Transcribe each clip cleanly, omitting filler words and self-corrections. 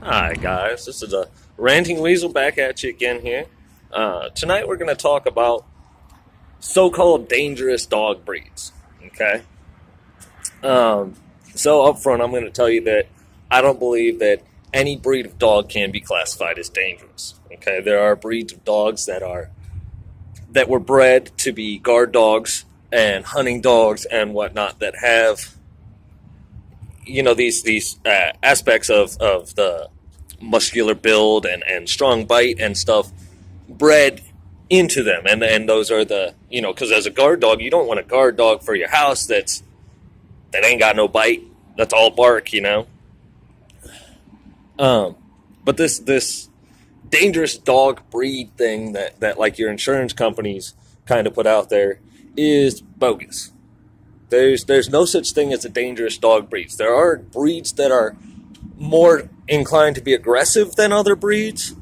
Hi guys, this is a ranting weasel back at you again here. Tonight we're going to talk about so-called dangerous dog breeds. Okay. So up front, I'm going to tell you that I don't believe that any breed of dog can be classified as dangerous. Okay, there are breeds of dogs that were bred to be guard dogs and hunting dogs and whatnot that have these aspects of the muscular build and strong bite and stuff bred into them, and those are because as a guard dog, you don't want a guard dog for your house that ain't got no bite, that's all bark. But this dangerous dog breed thing that like your insurance companies kind of put out there is bogus. There's no such thing as a dangerous dog breeds. There are breeds that are more inclined to be aggressive than other breeds,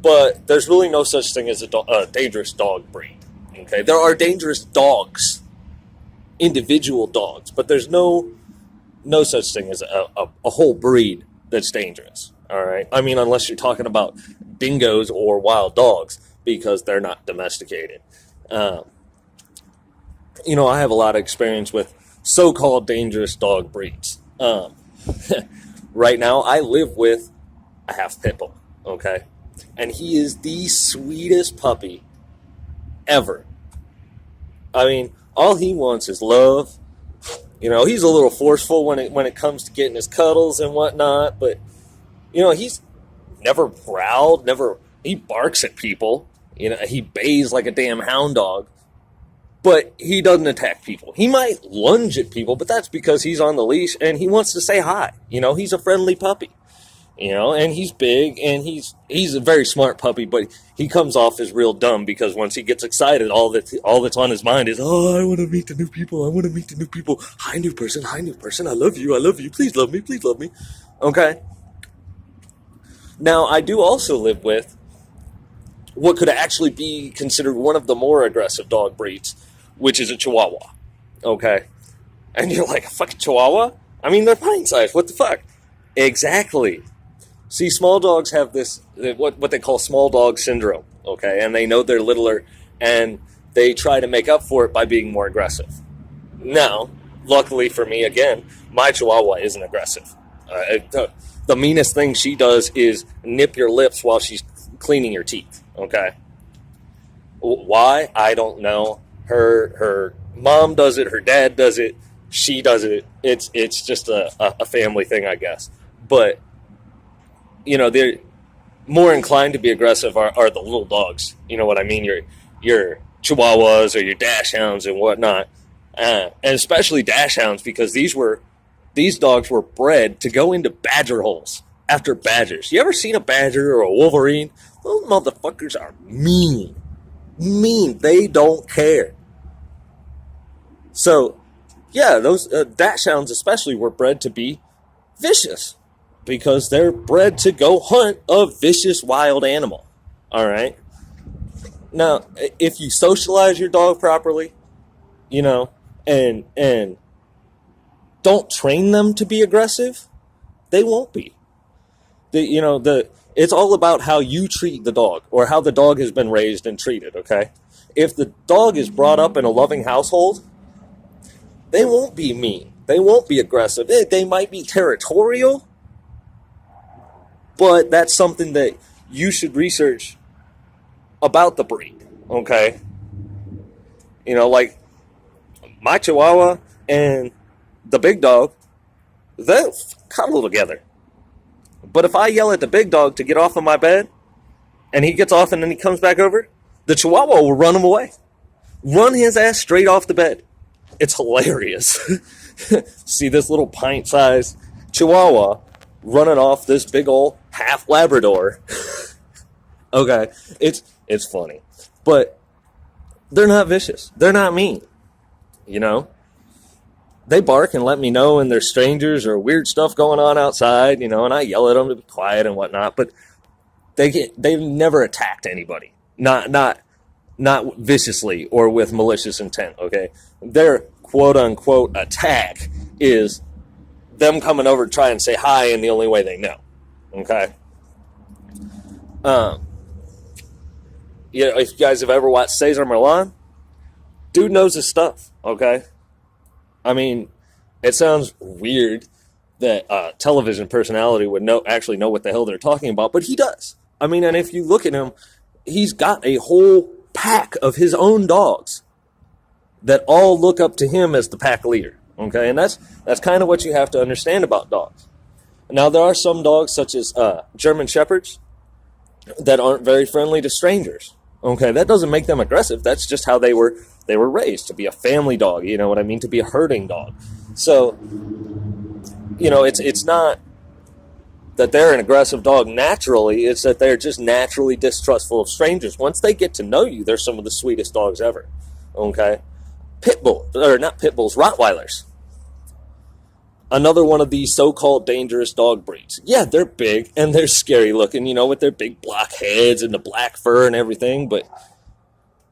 but there's really no such thing as a dangerous dog breed. Okay, there are dangerous dogs, individual dogs, but there's no such thing as a whole breed that's dangerous. All right, I mean, unless you're talking about dingoes or wild dogs, because they're not domesticated. I have a lot of experience with so-called dangerous dog breeds. Right now, I live with a half pit bull, okay? And he is the sweetest puppy ever. I mean, all he wants is love. He's a little forceful when it comes to getting his cuddles and whatnot, but, he's never growled, he barks at people. He bays like a damn hound dog. But he doesn't attack people. He might lunge at people, but that's because he's on the leash and he wants to say hi. He's a friendly puppy. And he's big and he's a very smart puppy, but he comes off as real dumb because once he gets excited, all that's on his mind is, oh, I want to meet the new people. Hi, new person. I love you. Please love me. Okay. Now, I do also live with what could actually be considered one of the more aggressive dog breeds, which is a Chihuahua, okay? And you're like, a fucking Chihuahua? I mean, they're pint-sized, what the fuck? Exactly. See, small dogs have this, what they call small dog syndrome, okay? And they know they're littler, and they try to make up for it by being more aggressive. Now, luckily for me, again, my Chihuahua isn't aggressive. The meanest thing she does is nip your lips while she's cleaning your teeth, okay? Why? I don't know. Her mom does it, her dad does it, she does it. It's just a family thing, I guess. But, they're more inclined to be aggressive are the little dogs. You know what I mean? Your Chihuahuas or your Dachshunds and whatnot. And especially Dachshunds, because these dogs were bred to go into badger holes after badgers. You ever seen a badger or a wolverine? Those motherfuckers are mean. They don't care. So, yeah, those Dachshunds especially were bred to be vicious because they're bred to go hunt a vicious wild animal. All right? Now, if you socialize your dog properly, and don't train them to be aggressive, they won't be. It's all about how you treat the dog or how the dog has been raised and treated, okay? If the dog is brought up in a loving household, they won't be mean. They won't be aggressive. They might be territorial, but that's something that you should research about the breed, okay? Like my Chihuahua and the big dog, they'll cuddle together. But if I yell at the big dog to get off of my bed, and he gets off and then he comes back over, the Chihuahua will run him away. Run his ass straight off the bed. It's hilarious. See this little pint-sized Chihuahua running off this big old half Labrador. Okay, it's funny. But they're not vicious. They're not mean. They bark and let me know when there's strangers or weird stuff going on outside, and I yell at them to be quiet and whatnot, but they've never attacked anybody. Not viciously or with malicious intent, okay? Their quote-unquote attack is them coming over to try and say hi in the only way they know. Okay. If you guys have ever watched Cesar Millan, dude knows his stuff. Okay. I mean, it sounds weird that a television personality would actually know what the hell they're talking about, but he does. I mean, and if you look at him, he's got a whole pack of his own dogs that all look up to him as the pack leader. Okay, and that's kind of what you have to understand about dogs. Now, there are some dogs, such as German Shepherds, that aren't very friendly to strangers. Okay, that doesn't make them aggressive. That's just how they were raised, to be a family dog. You know what I mean? To be a herding dog. So, it's not that they're an aggressive dog naturally. It's that they're just naturally distrustful of strangers. Once they get to know you, they're some of the sweetest dogs ever. Okay, not pit bulls, Rottweilers. Another one of these so-called dangerous dog breeds. Yeah, they're big and they're scary looking, with their big block heads and the black fur and everything, but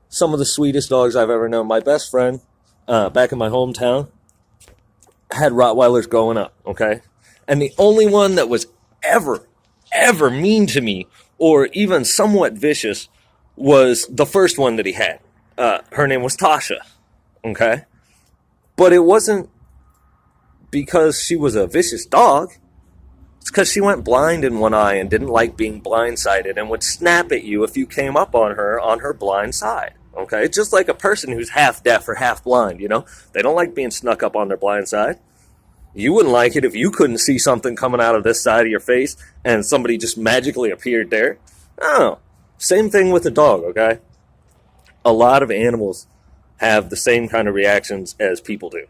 some of the sweetest dogs I've ever known. My best friend, back in my hometown, had Rottweilers growing up, okay? And the only one that was ever mean to me or even somewhat vicious was the first one that he had. Her name was Tasha, okay? But it wasn't because she was a vicious dog. It's because she went blind in one eye and didn't like being blindsided and would snap at you if you came up on her blind side. Okay? Just like a person who's half deaf or half blind, They don't like being snuck up on their blind side. You wouldn't like it if you couldn't see something coming out of this side of your face and somebody just magically appeared there. Oh, same thing with a dog, okay? A lot of animals have the same kind of reactions as people do,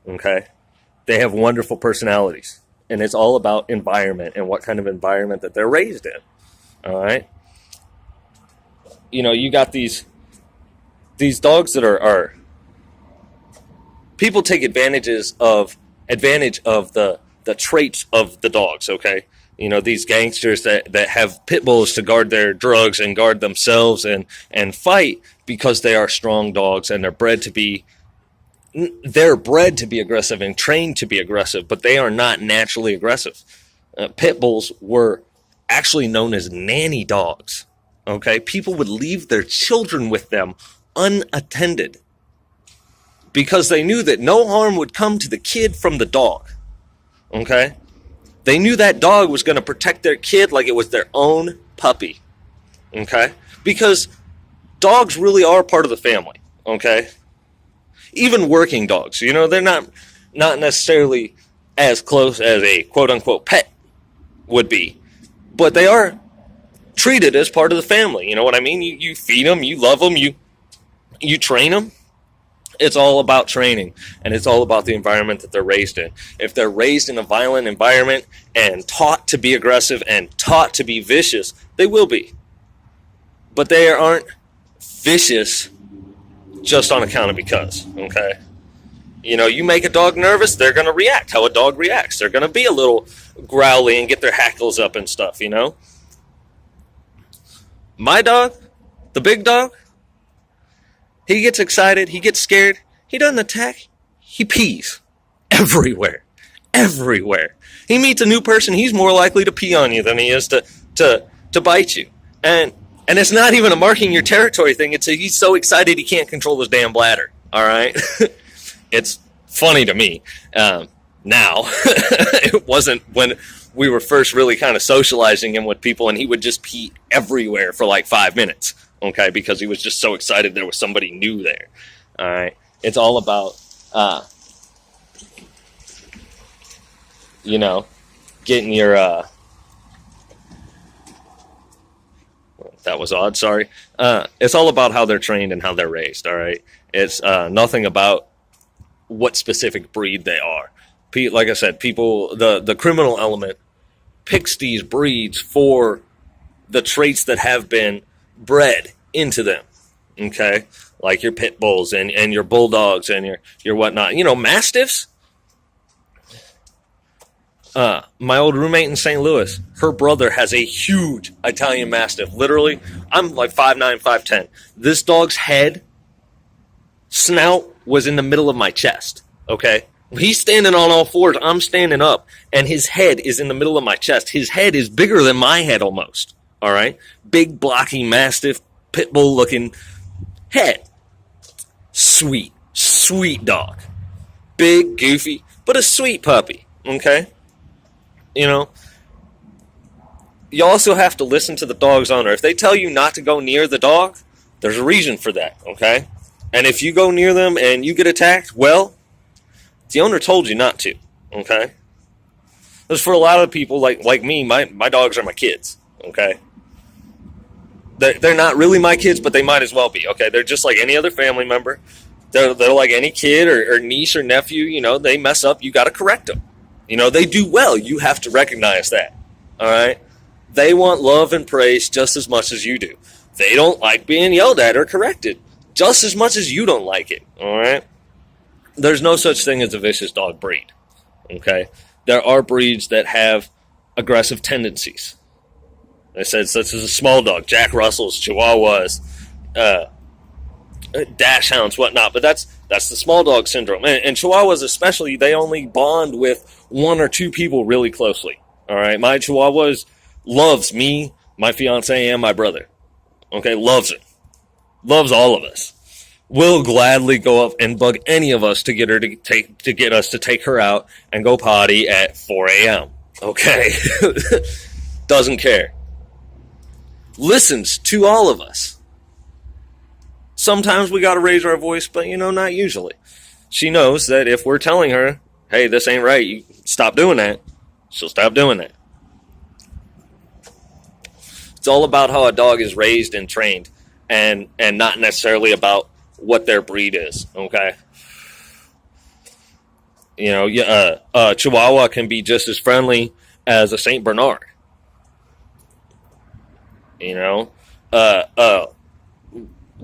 okay? They have wonderful personalities, and it's all about environment and what kind of environment that they're raised in. All right, you got these dogs that are people take advantage of the traits of the dogs. Okay, these gangsters that have pit bulls to guard their drugs and guard themselves and fight because they are strong dogs and they're bred to be aggressive and trained to be aggressive, but they are not naturally aggressive. Pit bulls were actually known as nanny dogs. Okay, people would leave their children with them unattended because they knew that no harm would come to the kid from the dog. Okay, they knew that dog was going to protect their kid like it was their own puppy. Okay, because dogs really are part of the family. Okay. Even working dogs, they're not necessarily as close as a quote-unquote pet would be, but they are treated as part of the family. You know what I mean? You feed them, you love them, you train them. It's all about training, and it's all about the environment that they're raised in. If they're raised in a violent environment and taught to be aggressive and taught to be vicious, they will be. But they aren't vicious just on account of because, okay? You make a dog nervous, they're going to react how a dog reacts. They're going to be a little growly and get their hackles up and stuff, My dog, the big dog, he gets excited, he gets scared, he doesn't attack, he pees everywhere. Everywhere. He meets a new person, he's more likely to pee on you than he is to bite you. And it's not even a marking your territory thing. He's so excited he can't control his damn bladder. All right? It's funny to me. Now, it wasn't when we were first really kind of socializing him with people, and he would just pee everywhere for like 5 minutes. Okay? Because he was just so excited there was somebody new there. All right? It's all about, getting your... That was odd, sorry. It's all about how they're trained and how they're raised, all right? It's nothing about what specific breed they are. Like I said, the criminal element picks these breeds for the traits that have been bred into them, okay? Like your pit bulls and your bulldogs and your whatnot. Mastiffs? My old roommate in St. Louis, her brother has a huge Italian Mastiff. Literally, I'm like 5'9", 5'10". This dog's snout was in the middle of my chest, okay? He's standing on all fours. I'm standing up, and his head is in the middle of my chest. His head is bigger than my head almost. All right? Big, blocky, Mastiff, pit bull looking head. Sweet, sweet dog. Big, goofy, but a sweet puppy. Okay? You know? You also have to listen to the dog's owner. If they tell you not to go near the dog, there's a reason for that. Okay? And if you go near them and you get attacked, well, the owner told you not to, okay? Because for a lot of people like me, my dogs are my kids, okay? They're not really my kids, but they might as well be, okay? They're just like any other family member. They're like any kid or niece or nephew, you know, they mess up, you got to correct them. You know, they do well, you have to recognize that, all right? They want love and praise just as much as you do. They don't like being yelled at or corrected just as much as you don't like it, all right? There's no such thing as a vicious dog breed, okay? There are breeds that have aggressive tendencies. I said such as a small dog, Jack Russells, Chihuahuas, dash hounds, whatnot, but that's the small dog syndrome. And Chihuahuas especially, they only bond with one or two people really closely, all right? My Chihuahua loves me, my fiance, and my brother, okay? Loves it. Loves all of us. Will gladly go up and bug any of us to get us to take her out and go potty at 4 a.m. Okay? Doesn't care. Listens to all of us. Sometimes we gotta raise our voice, but not usually. She knows that if we're telling her, hey, this ain't right, you stop doing that, she'll stop doing that. It's all about how a dog is raised and trained, and not necessarily about what their breed is, okay? Chihuahua can be just as friendly as a Saint Bernard.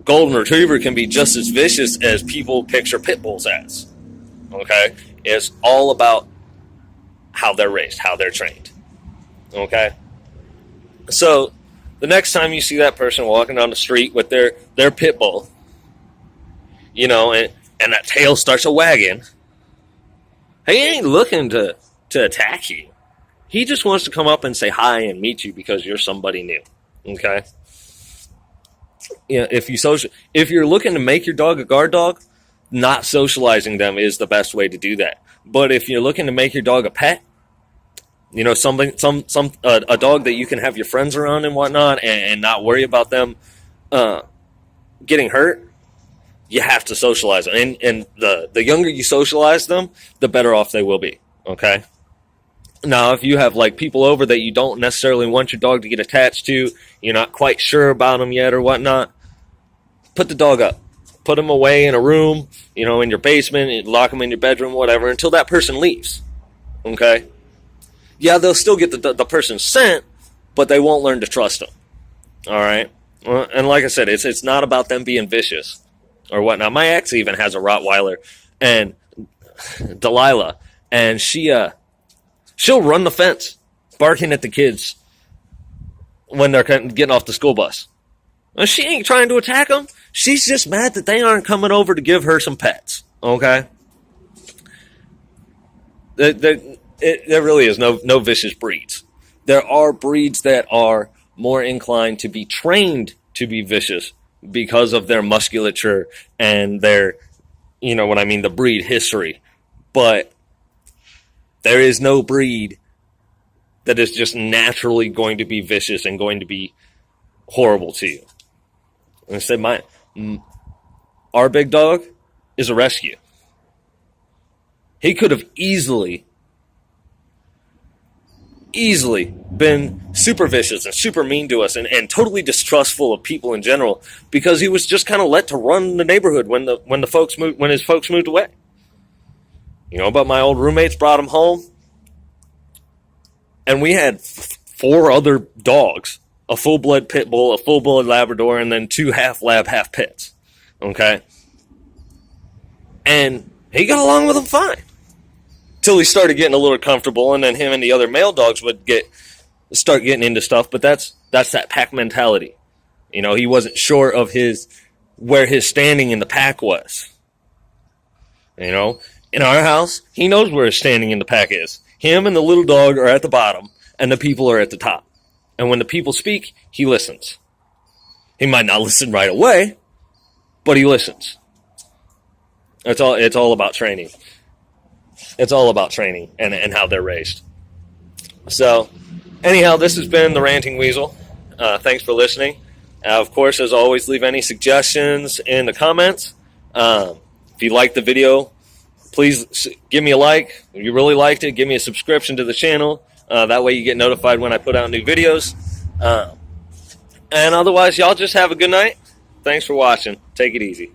Golden Retriever can be just as vicious as people picture pit bulls as, okay? It's all about how they're raised, how they're trained, okay? So, the next time you see that person walking down the street with their pit bull, and that tail starts a wagging, he ain't looking to attack you. He just wants to come up and say hi and meet you because you're somebody new. Okay? If you're looking to make your dog a guard dog, not socializing them is the best way to do that. But if you're looking to make your dog a pet, a dog that you can have your friends around and whatnot and not worry about them getting hurt, you have to socialize them. And the younger you socialize them, the better off they will be, okay? Now, if you have, people over that you don't necessarily want your dog to get attached to, you're not quite sure about them yet or whatnot, put the dog up. Put him away in a room, in your basement, lock him in your bedroom, whatever, until that person leaves, okay? Yeah, they'll still get the person's scent, but they won't learn to trust them, all right? And like I said, it's not about them being vicious or whatnot. My ex even has a Rottweiler, and Delilah, and she'll run the fence, barking at the kids when they're getting off the school bus. And she ain't trying to attack them. She's just mad that they aren't coming over to give her some pets, okay? There really is no vicious breeds. There are breeds that are more inclined to be trained to be vicious because of their musculature and their, the breed history. But there is no breed that is just naturally going to be vicious and going to be horrible to you. And I said, our big dog is a rescue. He could have easily been super vicious and super mean to us and totally distrustful of people in general because he was just kind of let to run the neighborhood when his folks moved away. But my old roommates brought him home, and we had 4 other dogs, a full-blood pit bull, a full-blood Labrador, and then 2 half-lab, half-pits, okay? And he got along with them fine. Till he started getting a little comfortable, and then him and the other male dogs would start getting into stuff, but that's that pack mentality. He wasn't sure of where his standing in the pack was. In our house, he knows where his standing in the pack is. Him and the little dog are at the bottom, and the people are at the top. And when the people speak, he listens. He might not listen right away, but he listens. It's all about training. It's all about training and how they're raised. So, anyhow, this has been the Ranting Weasel. Thanks for listening. Of course, as always, leave any suggestions in the comments. If you liked the video, please give me a like. If you really liked it, give me a subscription to the channel. That way you get notified when I put out new videos. And otherwise, y'all just have a good night. Thanks for watching. Take it easy.